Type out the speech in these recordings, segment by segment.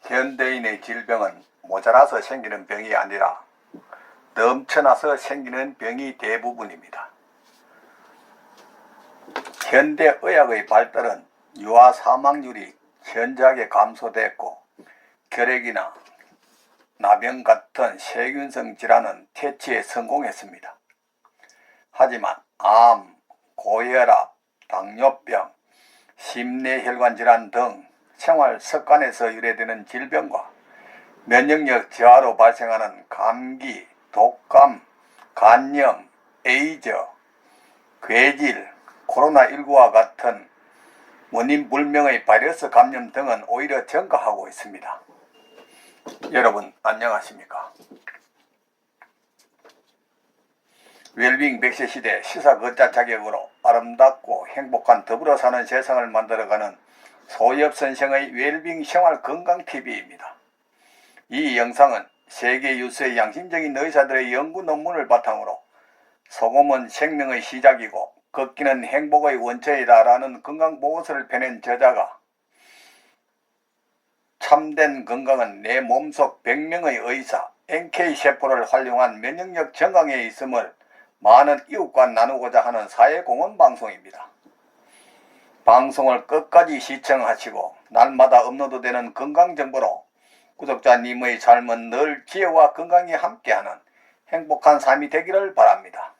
현대인의 질병은 모자라서 생기는 병이 아니라 넘쳐나서 생기는 병이 대부분입니다. 현대의학의 발달은 유아 사망률이 현저하게 감소됐고 결핵이나 나병 같은 세균성 질환은 퇴치에 성공했습니다. 하지만 암, 고혈압, 당뇨병, 심뇌혈관 질환 등 생활 습관에서 유래되는 질병과 면역력 저하로 발생하는 감기, 독감, 간염, 에이즈, 괴질, 코로나19와 같은 원인 불명의 바이러스 감염 등은 오히려 증가하고 있습니다. 여러분 안녕하십니까? 웰빙 100세 시대 시사거자 자격으로 아름답고 행복한 더불어 사는 세상을 만들어가는 소엽선생의 웰빙 생활 건강TV입니다. 이 영상은 세계 유수의 양심적인 의사들의 연구 논문을 바탕으로 소금은 생명의 시작이고 걷기는 행복의 원천이다라는 건강보고서를 펴낸 저자가 참된 건강은 내 몸속 100명의 의사 NK세포를 활용한 면역력 정강에 있음을 많은 이웃과 나누고자 하는 사회공헌 방송입니다. 방송을 끝까지 시청하시고 날마다 업로드되는 건강정보로 구독자님의 삶은 늘 지혜와 건강이 함께하는 행복한 삶이 되기를 바랍니다.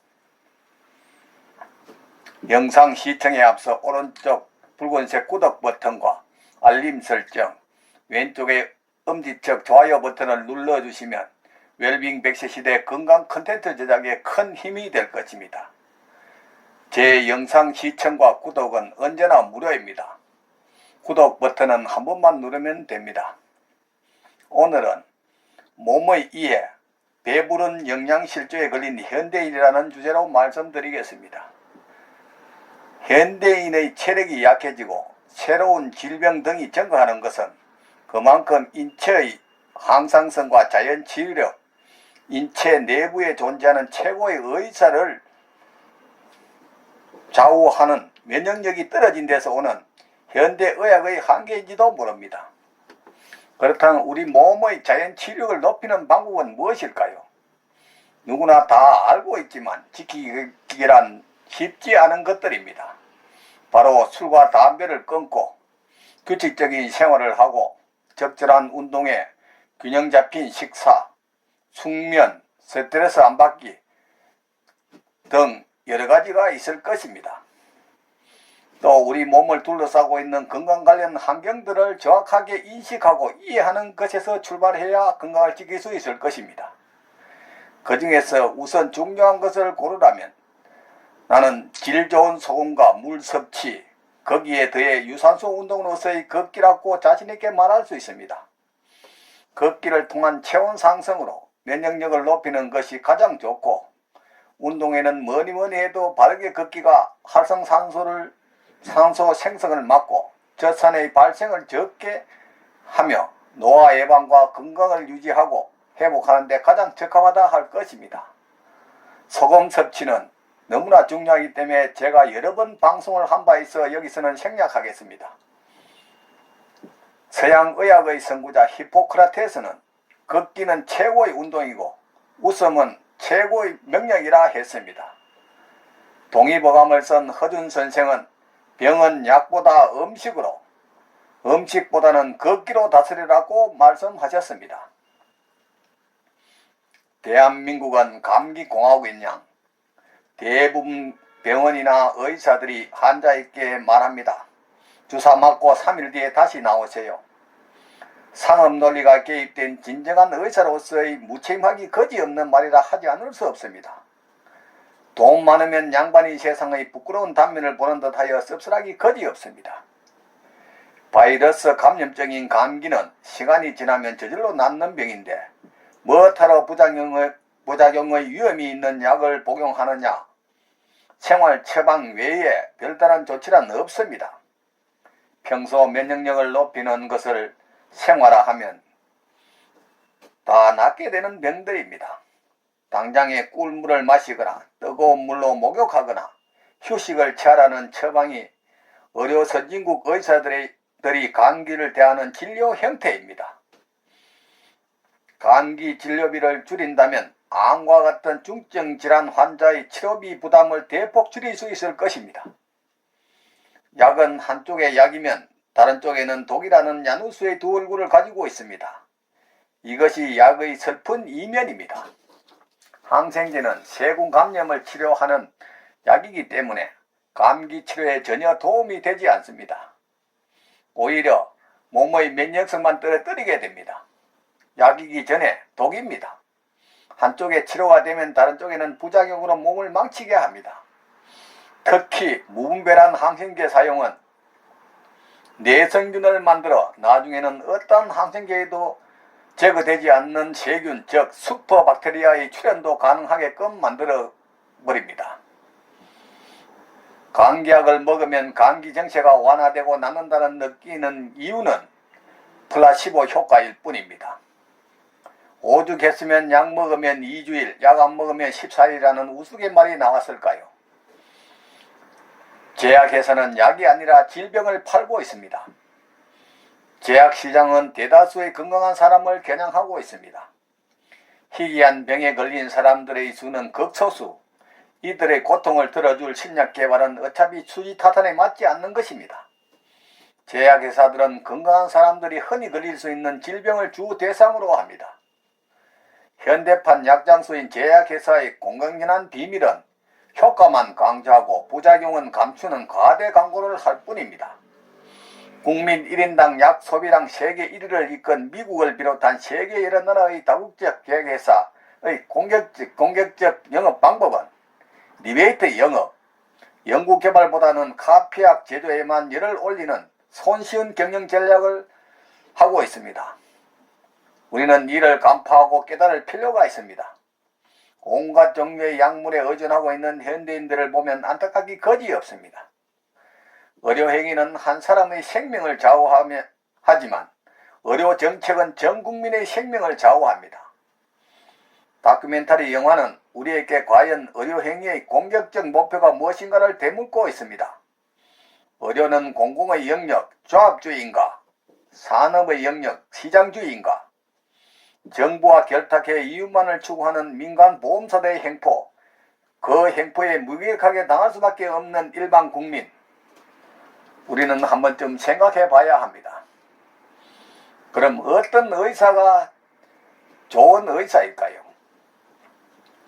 영상 시청에 앞서 오른쪽 붉은색 구독 버튼과 알림 설정, 왼쪽의 엄지척 좋아요 버튼을 눌러주시면 웰빙 100세 시대 건강 콘텐츠 제작에 큰 힘이 될 것입니다. 제 영상 시청과 구독은 언제나 무료입니다. 구독 버튼은 한 번만 누르면 됩니다. 오늘은 몸의 이해, 배부른 영양실조에 걸린 현대인이라는 주제로 말씀드리겠습니다. 현대인의 체력이 약해지고 새로운 질병 등이 증가하는 것은 그만큼 인체의 항상성과 자연치유력, 인체 내부에 존재하는 최고의 의사를 좌우하는 면역력이 떨어진 데서 오는 현대의학의 한계인지도 모릅니다. 그렇다면 우리 몸의 자연치유력을 높이는 방법은 무엇일까요? 누구나 다 알고 있지만 지키기란 쉽지 않은 것들입니다. 바로 술과 담배를 끊고 규칙적인 생활을 하고 적절한 운동에 균형 잡힌 식사, 숙면, 스트레스 안 받기 등 여러 가지가 있을 것입니다. 또 우리 몸을 둘러싸고 있는 건강 관련 환경들을 정확하게 인식하고 이해하는 것에서 출발해야 건강을 지킬 수 있을 것입니다. 그 중에서 우선 중요한 것을 고르라면 나는 질 좋은 소금과 물 섭취, 거기에 더해 유산소 운동으로서의 걷기라고 자신있게 말할 수 있습니다. 걷기를 통한 체온 상승으로 면역력을 높이는 것이 가장 좋고 운동에는 뭐니 해도 바르게 걷기가 산소 생성을 막고 젖산의 발생을 적게 하며 노화 예방과 건강을 유지하고 회복하는 데 가장 적합하다 할 것입니다. 소금 섭취는 너무나 중요하기 때문에 제가 여러 번 방송을 한 바 있어 여기서는 생략하겠습니다. 서양의학의 선구자 히포크라테스는 걷기는 최고의 운동이고 웃음은 최고의 명약이라 했습니다. 동의보감을 쓴 허준 선생은 병은 약보다 음식으로, 음식보다는 걷기로 다스리라고 말씀하셨습니다. 대한민국은 감기공화국인 양 대부분 병원이나 의사들이 환자에게 말합니다. 주사 맞고 3일 뒤에 다시 나오세요. 상업 논리가 개입된 진정한 의사로서의 무책임하기 거지없는 말이라 하지 않을 수 없습니다. 돈 많으면 양반이 세상의 부끄러운 단면을 보는 듯하여 씁쓸하기 거지없습니다. 바이러스 감염적인 감기는 시간이 지나면 저절로 낫는 병인데 뭐하러 부작용의 위험이 있는 약을 복용하느냐? 생활 처방 외에 별다른 조치란 없습니다. 평소 면역력을 높이는 것을 생활화하면 다 낫게 되는 병들입니다. 당장에 꿀물을 마시거나 뜨거운 물로 목욕하거나 휴식을 취하라는 처방이 의료 선진국 의사들이 감기를 대하는 진료 형태입니다. 감기 진료비를 줄인다면 암과 같은 중증 질환 환자의 치료비 부담을 대폭 줄일 수 있을 것입니다. 약은 한쪽에 약이면 다른 쪽에는 독이라는 야누스의 두 얼굴을 가지고 있습니다. 이것이 약의 슬픈 이면입니다. 항생제는 세균 감염을 치료하는 약이기 때문에 감기 치료에 전혀 도움이 되지 않습니다. 오히려 몸의 면역성만 떨어뜨리게 됩니다. 약이기 전에 독입니다. 한쪽에 치료가 되면 다른 쪽에는 부작용으로 몸을 망치게 합니다. 특히 무분별한 항생제 사용은 내성균을 만들어 나중에는 어떤 항생제에도 제거되지 않는 세균, 즉 슈퍼박테리아의 출현도 가능하게끔 만들어 버립니다. 감기약을 먹으면 감기 증세가 완화되고 낫는다는 느끼는 이유는 플라시보 효과일 뿐입니다. 오죽했으면 약 먹으면 2주일, 약 안 먹으면 14일이라는 우스갯말이 나왔을까요? 제약회사는 약이 아니라 질병을 팔고 있습니다. 제약시장은 대다수의 건강한 사람을 겨냥하고 있습니다. 희귀한 병에 걸린 사람들의 수는 극소수, 이들의 고통을 들어줄 신약 개발은 어차피 수지타산에 맞지 않는 것입니다. 제약회사들은 건강한 사람들이 흔히 걸릴 수 있는 질병을 주 대상으로 합니다. 현대판 약장수인 제약회사의 공공연한 비밀은 효과만 강조하고 부작용은 감추는 과대 광고를 할 뿐입니다. 국민 1인당 약 소비량 세계 1위를 이끈 미국을 비롯한 세계 여러 나라의 다국적 제약회사의 공격적 영업 방법은 리베이트 영업, 연구개발보다는 카피약 제조에만 열을 올리는 손쉬운 경영 전략을 하고 있습니다. 우리는 이를 간파하고 깨달을 필요가 있습니다. 온갖 종류의 약물에 의존하고 있는 현대인들을 보면 안타깝기 거지없습니다. 의료행위는 한 사람의 생명을 하지만 의료정책은 전 국민의 생명을 좌우합니다. 다큐멘터리 영화는 우리에게 과연 의료행위의 공격적 목표가 무엇인가를 되묻고 있습니다. 의료는 공공의 영역, 조합주의인가? 산업의 영역, 시장주의인가? 정부와 결탁해 이윤만을 추구하는 민간 보험사들의 행포, 그 행포에 무기력하게 당할 수밖에 없는 일반 국민, 우리는 한 번쯤 생각해 봐야 합니다. 그럼 어떤 의사가 좋은 의사일까요?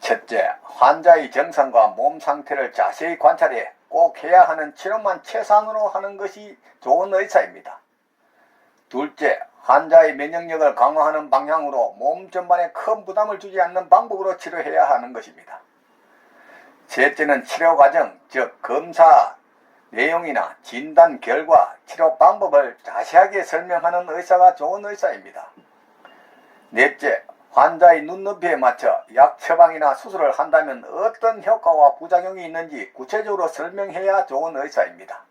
첫째, 환자의 정상과 몸 상태를 자세히 관찰해 꼭 해야 하는 치료만 최선으로 하는 것이 좋은 의사입니다. 둘째, 환자의 면역력을 강화하는 방향으로 몸 전반에 큰 부담을 주지 않는 방법으로 치료해야 하는 것입니다. 셋째는 치료 과정, 즉 검사 내용이나 진단 결과, 치료 방법을 자세하게 설명하는 의사가 좋은 의사입니다. 넷째, 환자의 눈높이에 맞춰 약 처방이나 수술을 한다면 어떤 효과와 부작용이 있는지 구체적으로 설명해야 좋은 의사입니다.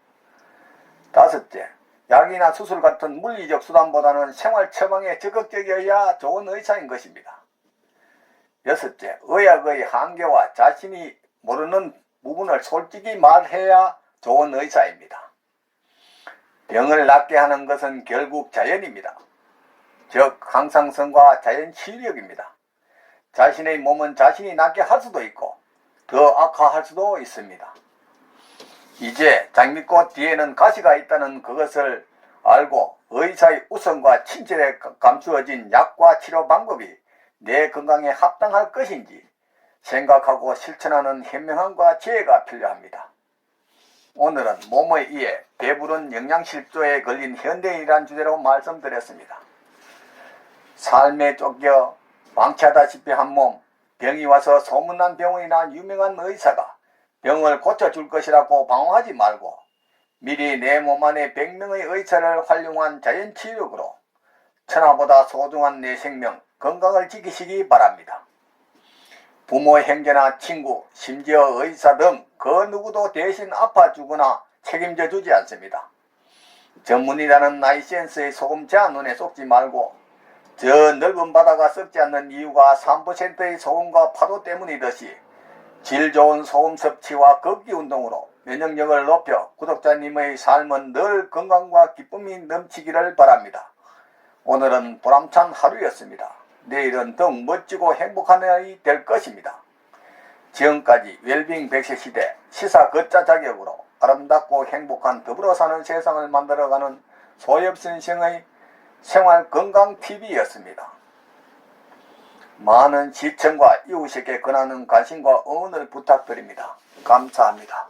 다섯째, 약이나 수술 같은 물리적 수단보다는 생활 처방에 적극적이어야 좋은 의사인 것입니다. 여섯째, 의학의 한계와 자신이 모르는 부분을 솔직히 말해야 좋은 의사입니다. 병을 낫게 하는 것은 결국 자연입니다. 즉 항상성과 자연 치유력입니다. 자신의 몸은 자신이 낫게 할 수도 있고 더 악화할 수도 있습니다. 이제 장미꽃 뒤에는 가시가 있다는 그것을 알고 의사의 우선과 친절에 감추어진 약과 치료 방법이 내 건강에 합당할 것인지 생각하고 실천하는 현명함과 지혜가 필요합니다. 오늘은 몸에 의해 배부른 영양실조에 걸린 현대인이란 주제로 말씀드렸습니다. 삶에 쫓겨 방치하다시피 한 몸, 병이 와서 소문난 병원이나 유명한 의사가 병을 고쳐줄 것이라고 방황하지 말고 미리 내 몸 안에 100명의 의사를 활용한 자연치유력으로 천하보다 소중한 내 생명, 건강을 지키시기 바랍니다. 부모, 형제나 친구, 심지어 의사 등 그 누구도 대신 아파주거나 책임져 주지 않습니다. 전문이라는 라이센스의 소금 제한 눈에 쏙지 말고 저 넓은 바다가 썩지 않는 이유가 3%의 소금과 파도 때문이듯이 질 좋은 소금 섭취와 걷기 운동으로 면역력을 높여 구독자님의 삶은 늘 건강과 기쁨이 넘치기를 바랍니다. 오늘은 보람찬 하루였습니다. 내일은 더욱 멋지고 행복한 날이 될 것입니다. 지금까지 웰빙 100세 시대 시사 걷자 자격으로 아름답고 행복한 더불어 사는 세상을 만들어가는 소엽선생의 생활건강TV였습니다. 많은 시청과 이웃에게 권하는 관심과 응원을 부탁드립니다. 감사합니다.